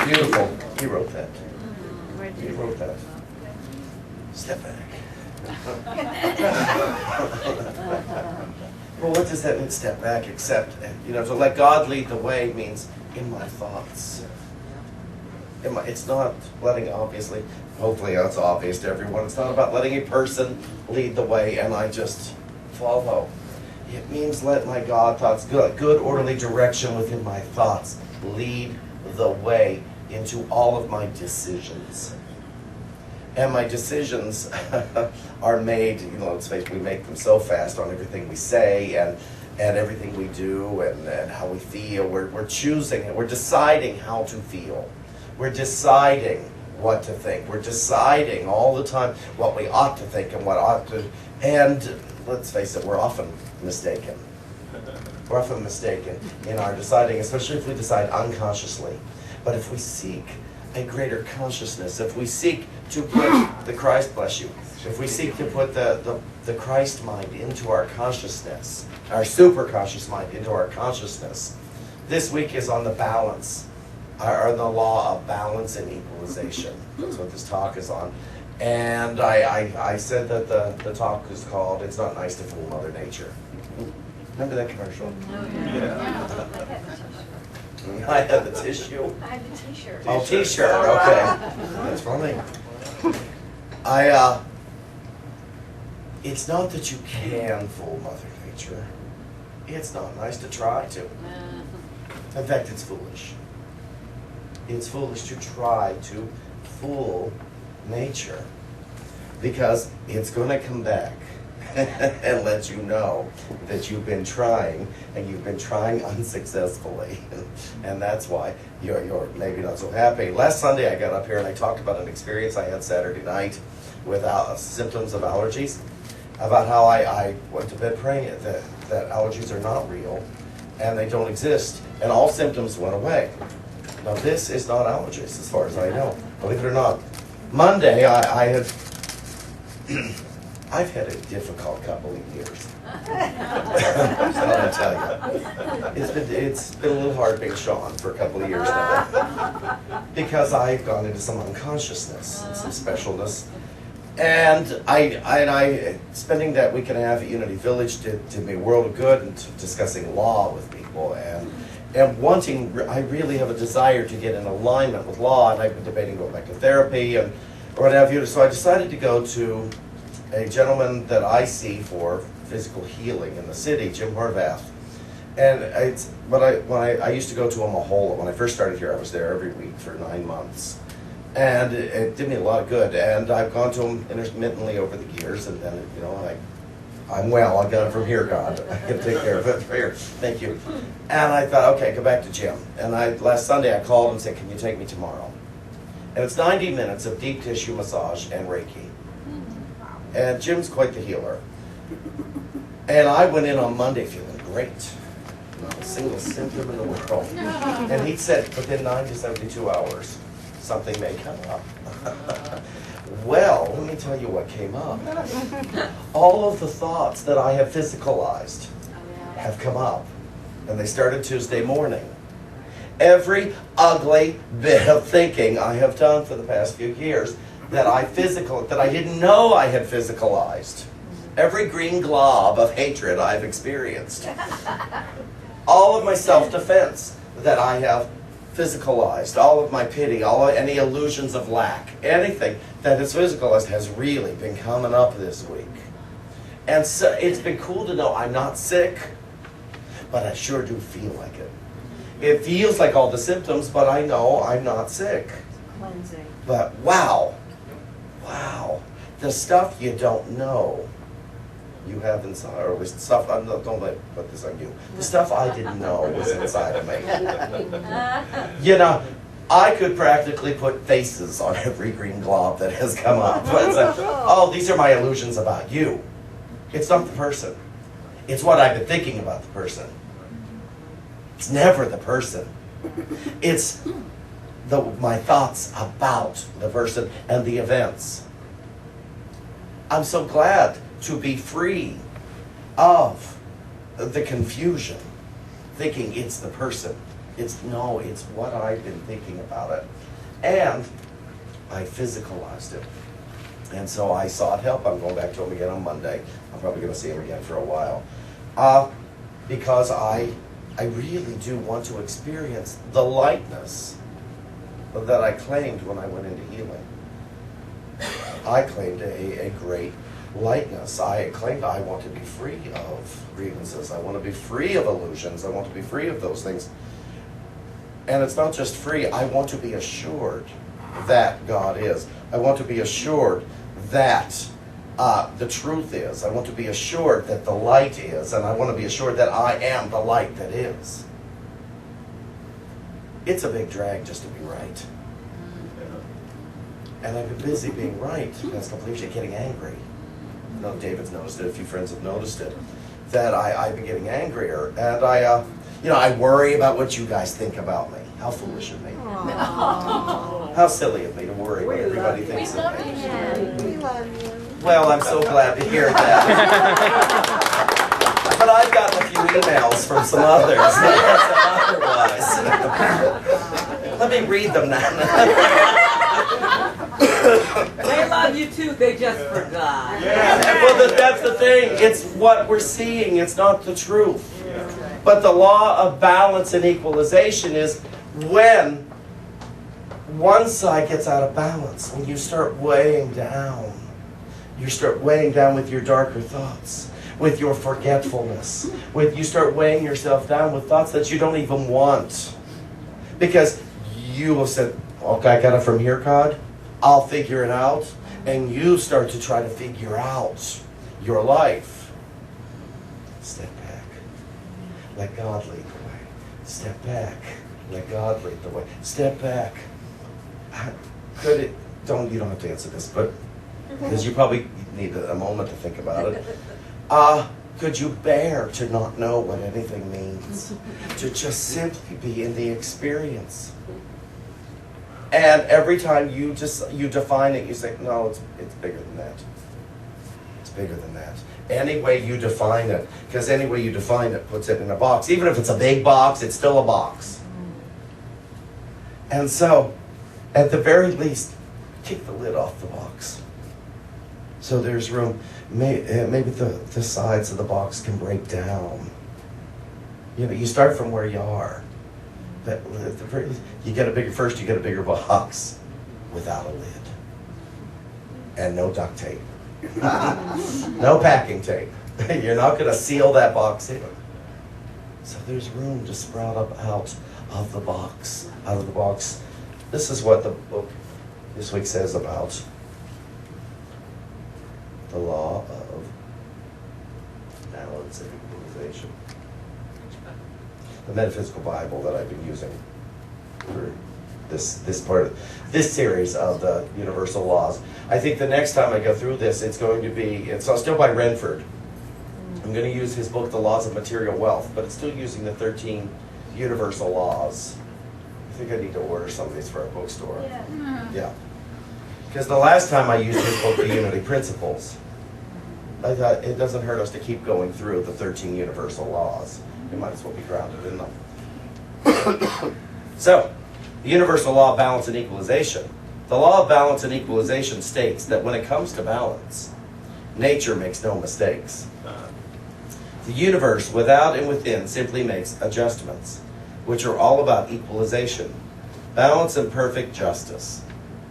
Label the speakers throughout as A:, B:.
A: Beautiful. He wrote that. He wrote that. Step back. Well, what does that mean, step back, except, to let God lead the way means in my thoughts. It's not letting, obviously, hopefully that's obvious to everyone, it's not about letting a person lead the way and I just follow. It means let my God thoughts, good orderly direction within my thoughts, lead the way into all of my decisions. And my decisions are made, let's face it, we make them so fast on everything we say and everything we do and how we feel. We're choosing it. We're deciding how to feel. We're deciding what to think. We're deciding all the time what we ought to think and what ought to. And let's face it, we're often mistaken. We're often mistaken in our deciding, especially if we decide unconsciously. But if we seek a greater consciousness, if we seek to put the Christ, bless you, if we seek to put the Christ mind into our consciousness, our super conscious mind into our consciousness, this week is on the balance, or the law of balance and equalization. That's what this talk is on. And I said that the talk is called, It's Not Nice to Fool Mother Nature. Remember that commercial? Yeah. I had the tissue.
B: I had the t-shirt.
A: Oh, t-shirt, okay. That's funny. It's not that you can fool Mother Nature. It's not nice to try to. In fact, it's foolish. It's foolish to try to fool nature because it's going to come back and let you know that you've been trying and you've been trying unsuccessfully, and that's why you're maybe not so happy. Last Sunday I got up here and I talked about an experience I had Saturday night with symptoms of allergies, about how I went to bed praying that allergies are not real and they don't exist, and all symptoms went away. Now this is not allergies as far as I know, believe it or not. Monday I've had a difficult couple of years. I'm going to tell you. It's been a little hard being Shawn for a couple of years now. Because I've gone into some unconsciousness and some specialness. And I spending that week and a half at Unity Village did me a world of good and discussing law with people and I really have a desire to get in alignment with law, and I've been debating going back to therapy and what have you. So I decided to go to a gentleman that I see for physical healing in the city, Jim Horvath. And when I used to go to Omaha. When I first started here, I was there every week for 9 months. And it did me a lot of good. And I've gone to him intermittently over the years, and then, I'm well, I got it from here, God. I can take care of it from here. Thank you. And I thought, okay, go back to Jim. And last Sunday I called and said, can you take me tomorrow? And it's 90 minutes of deep tissue massage and Reiki. And Jim's quite the healer. And I went in on Monday feeling great. Not a single symptom in the world. And he said within 9 to 72 hours, something may come up. Well, let me tell you what came up. All of the thoughts that I have physicalized have come up. And they started Tuesday morning. Every ugly bit of thinking I have done for the past few years that I didn't know I had physicalized. Every green glob of hatred I've experienced. All of my self-defense that I have physicalized, all of my pity, any illusions of lack, anything that is physicalized has really been coming up this week. And so it's been cool to know I'm not sick, but I sure do feel like it. It feels like all the symptoms, but I know I'm not sick.
B: Cleansing.
A: But wow, the stuff you don't know you have inside, or at least stuff, don't let me put this on you. The stuff I didn't know was inside of me. I could practically put faces on every green glob that has come up. It's like, oh, these are my illusions about you. It's not the person. It's what I've been thinking about the person. It's never the person. It's my thoughts about the person and the events. I'm so glad to be free of the confusion, thinking it's the person. It's what I've been thinking about it. And I physicalized it. And so I sought help. I'm going back to him again on Monday. I'm probably going to see him again for a while. Because I really do want to experience the lightness that I claimed when I went into healing. I claimed a great lightness. I claimed I want to be free of grievances. I want to be free of illusions. I want to be free of those things. And it's not just free. I want to be assured that God is. I want to be assured that the truth is. I want to be assured that the light is. And I want to be assured that I am the light that is. It's a big drag just to be right. And I've been busy being right. That's completely getting angry. I know David's noticed it. A few friends have noticed it. That I've been getting angrier. And I worry about what you guys think about me. How foolish of me.
B: Aww.
A: How silly of me to worry what everybody thinks of me.
B: We love you.
A: Well, I'm so glad to hear that. But I've gotten a few emails from some others that said otherwise. Let me read them now.
C: They love you too, they just forgot.
A: Well, that's the thing. It's what we're seeing. It's not the truth. But the law of balance and equalization is when one side gets out of balance, when you start weighing down. You start weighing down with your darker thoughts, with your forgetfulness, you start weighing yourself down with thoughts that you don't even want. Because you have said, okay, I got it from here, God. I'll figure it out. And you start to try to figure out your life. Step back. Let God lead the way. Step back. Let God lead the way. Step back. You don't have to answer this, but because you probably need a moment to think about it. Could you bear to not know what anything means? To just simply be in the experience. And every time you define it, you say, no, it's bigger than that. It's bigger than that. Any way you define it, because any way you define it puts it in a box. Even if it's a big box, it's still a box. And so, at the very least, take the lid off the box. So there's room. Maybe the sides of the box can break down. You start from where you are. But at the very least, you get a bigger box without a lid. And no duct tape. No packing tape. You're not going to seal that box in. So there's room to sprout up out of the box. Out of the box. This is what the book this week says about the law of balance and equalization. The metaphysical Bible that I've been using for this part of this series of the universal laws. I think the next time I go through this, it's still by Renford. I'm going to use his book, The Laws of Material Wealth, but it's still using the 13 universal laws. I think I need to order some of these for our bookstore. Yeah. Because the last time I used his book, The Unity Principles, I thought it doesn't hurt us to keep going through the 13 universal laws. We might as well be grounded in them. So, the universal law of balance and equalization. The law of balance and equalization states that when it comes to balance, nature makes no mistakes. The universe, without and within, simply makes adjustments, which are all about equalization, balance, and perfect justice.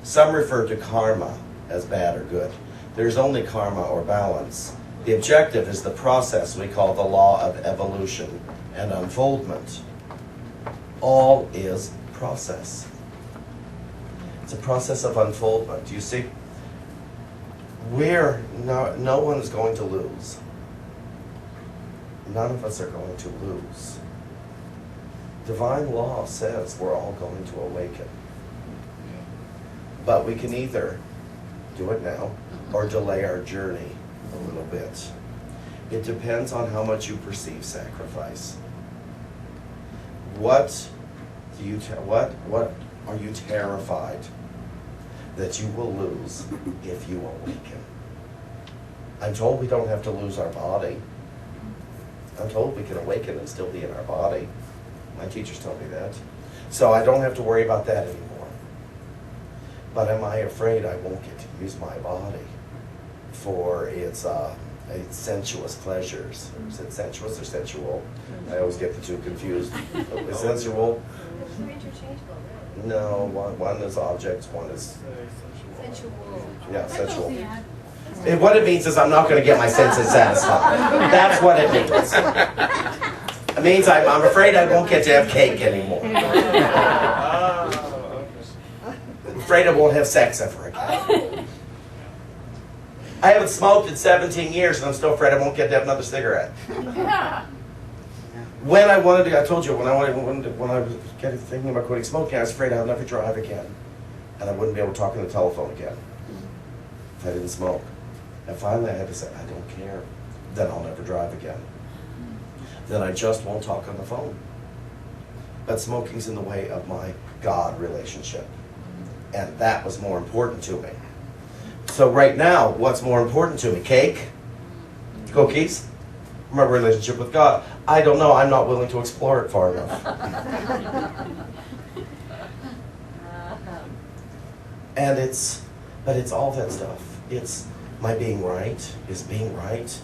A: Some refer to karma as bad or good. There's only karma or balance. The objective is the process we call the law of evolution and unfoldment. All is process. It's a process of unfoldment. You see, no one is going to lose. None of us are going to lose. Divine law says we're all going to awaken. But we can either do it now or delay our journey a little bit. It depends on how much you perceive sacrifice. What are you terrified that you will lose if you awaken? I'm told we don't have to lose our body. I'm told we can awaken and still be in our body. My teachers told me that. So I don't have to worry about that anymore. But am I afraid I won't get to use my body for its sensuous pleasures? Is it sensuous or sensual? I always get the two confused. Is sensual?
D: They're interchangeable, really.
A: No, one is objects, one is,
D: Sensual.
A: yeah, sensual. What it means is I'm not going to get my senses satisfied. That's what it means. It means I'm afraid I won't get to have cake anymore. I'm afraid I won't have sex ever again. I haven't smoked in 17 years and I'm still afraid I won't get to have another cigarette. When I wanted to, I told you, when I was thinking about quitting smoking, I was afraid I'd never drive again. And I wouldn't be able to talk on the telephone again if I didn't smoke. And finally I had to say, I don't care. Then I'll never drive again. Then I just won't talk on the phone. But smoking's in the way of my God relationship. And that was more important to me. So right now, what's more important to me? Cake? Cookies? My relationship with God? I don't know. I'm not willing to explore it far enough. But it's all that stuff. It's my being right. Is being right,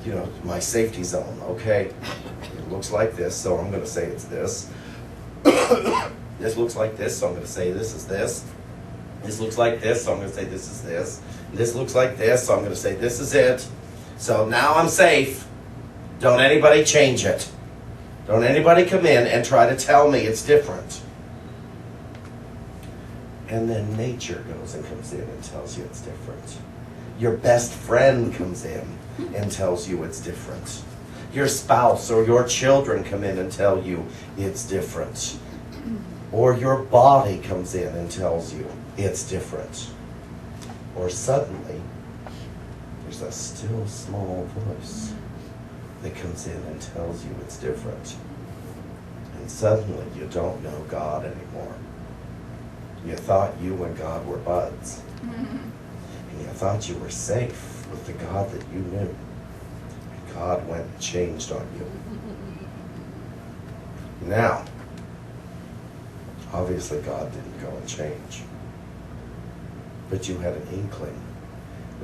A: you know, my safety zone. Okay, it looks like this, so I'm going to say it's this. This looks like this, so I'm going to say this is this. This looks like this, so I'm going to say this is this. This looks like this, so I'm going to say this is it. So now I'm safe. Don't anybody change it. Don't anybody come in and try to tell me it's different. And then nature goes and comes in and tells you it's different. Your best friend comes in and tells you it's different. Your spouse or your children come in and tell you it's different. Or your body comes in and tells you it's different. Or suddenly, there's a still small voice that comes in and tells you it's different. And suddenly you don't know God anymore. You thought you and God were buds. And you thought you were safe with the God that you knew. And God went and changed on you. Now, obviously God didn't go and change. But you had an inkling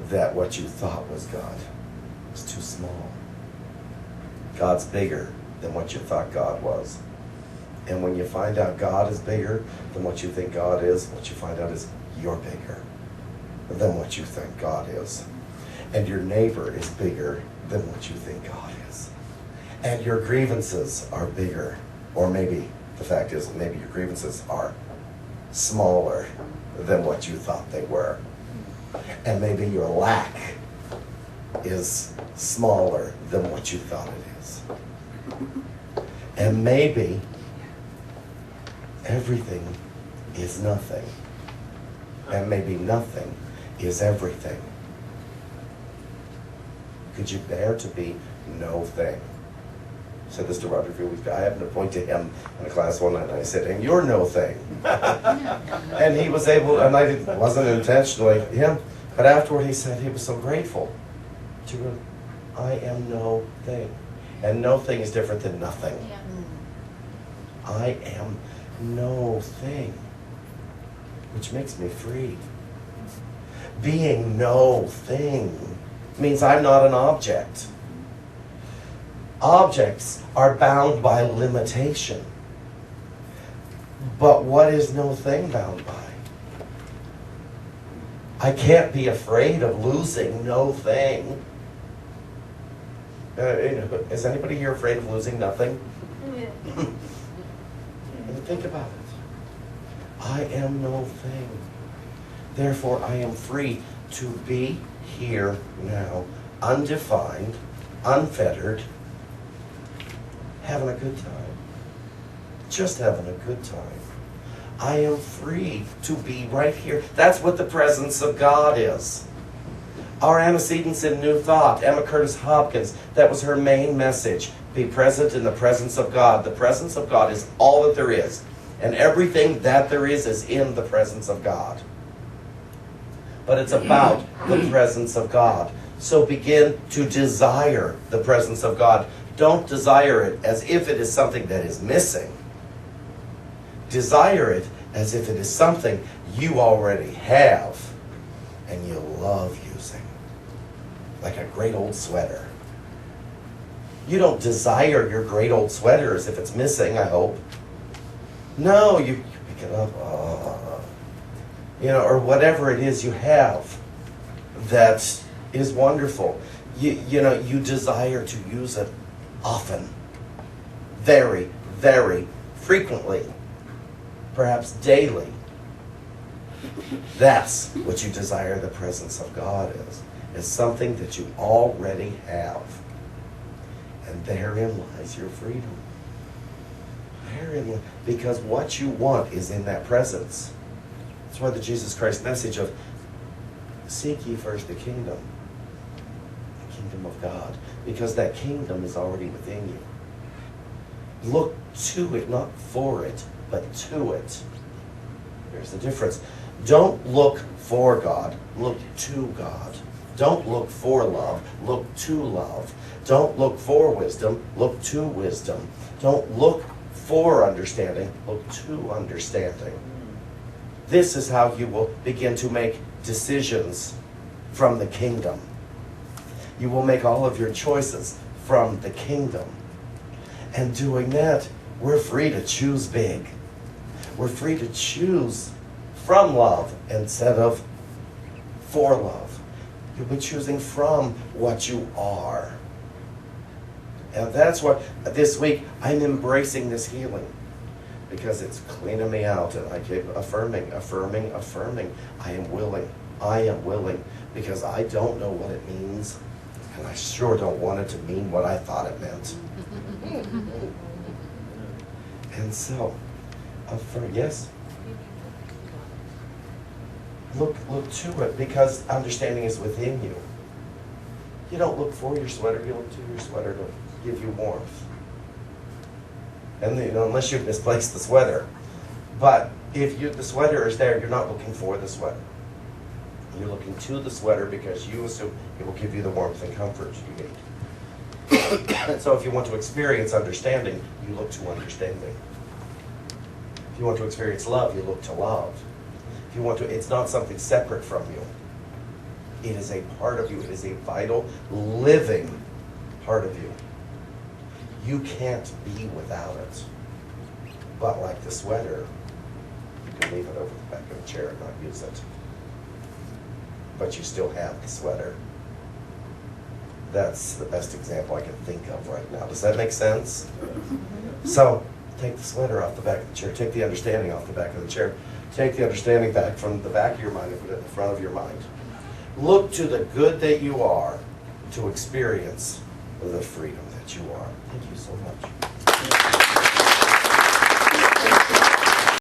A: that what you thought was God was too small. God's bigger than what you thought God was. And when you find out God is bigger than what you think God is, what you find out is you're bigger than what you think God is. And your neighbor is bigger than what you think God is. And your grievances are bigger. Or maybe the fact is maybe your grievances are smaller than what you thought they were. And maybe your lack is smaller than what you thought it is. And maybe everything is nothing. And maybe nothing is everything. Could you bear to be no thing? I said this to Roger a few weeks ago. I happened to point to him in a class one night and I said, and you're no thing. And he was able, and it wasn't intentionally him, but afterward he said he was so grateful to realize, I am no thing. And no thing is different than nothing. I am no thing, which makes me free. Being no thing means I'm not an object. Objects are bound by limitation. But what is no thing bound by? I can't be afraid of losing no thing. Is anybody here afraid of losing nothing?
D: Yeah.
A: Think about it. I am no thing. Therefore, I am free to be here now, undefined, unfettered, having a good time. Just having a good time. I am free to be right here. That's what the presence of God is. Our antecedents in New Thought, Emma Curtis Hopkins, that was her main message. Be present in the presence of God. The presence of God is all that there is. And everything that there is in the presence of God. But it's about the presence of God. So begin to desire the presence of God. Don't desire it as if it is something that is missing. desire it as if it is something you already have and you love using. Like a great old sweater. You don't desire your great old sweater as if it's missing, I hope. No, you pick it up, or whatever it is you have that is wonderful. You desire to use it often, very, very frequently, perhaps daily. That's what you desire the presence of God is something that you already have. And therein lies your freedom. Because what you want is in that presence. That's why the Jesus Christ message of seek ye first the kingdom of God, because that kingdom is already within you. Look to it, not for it, but to it. There's the difference. Don't look for God, look to God. Don't look for love, look to love. Don't look for wisdom, look to wisdom. Don't look for understanding, look to understanding. This is how you will begin to make decisions from the kingdom. You will make all of your choices from the kingdom. And doing that, we're free to choose big. We're free to choose from love instead of for love. You'll be choosing from what you are. And that's what, this week, I'm embracing this healing. Because it's cleaning me out, and I keep affirming. I am willing, because I don't know what it means, and I sure don't want it to mean what I thought it meant. And so, yes, look to it, because understanding is within you. You don't look for your sweater, you look to your sweater to give you warmth. And unless you've misplaced the sweater. But if the sweater is there, you're not looking for the sweater. You're looking to the sweater because you assume it will give you the warmth and comfort you need. And so if you want to experience understanding, you look to understanding. If you want to experience love, you look to love. If you want to, it's not something separate from you. It is a part of you. It is a vital, living part of you. You can't be without it. But like the sweater, you can leave it over the back of the chair and not use it. But you still have the sweater. That's the best example I can think of right now. Does that make sense? So, take the sweater off the back of the chair. Take the understanding off the back of the chair. Take the understanding back from the back of your mind and put it in the front of your mind. Look to the good that you are to experience the freedom that you are. Thank you so much.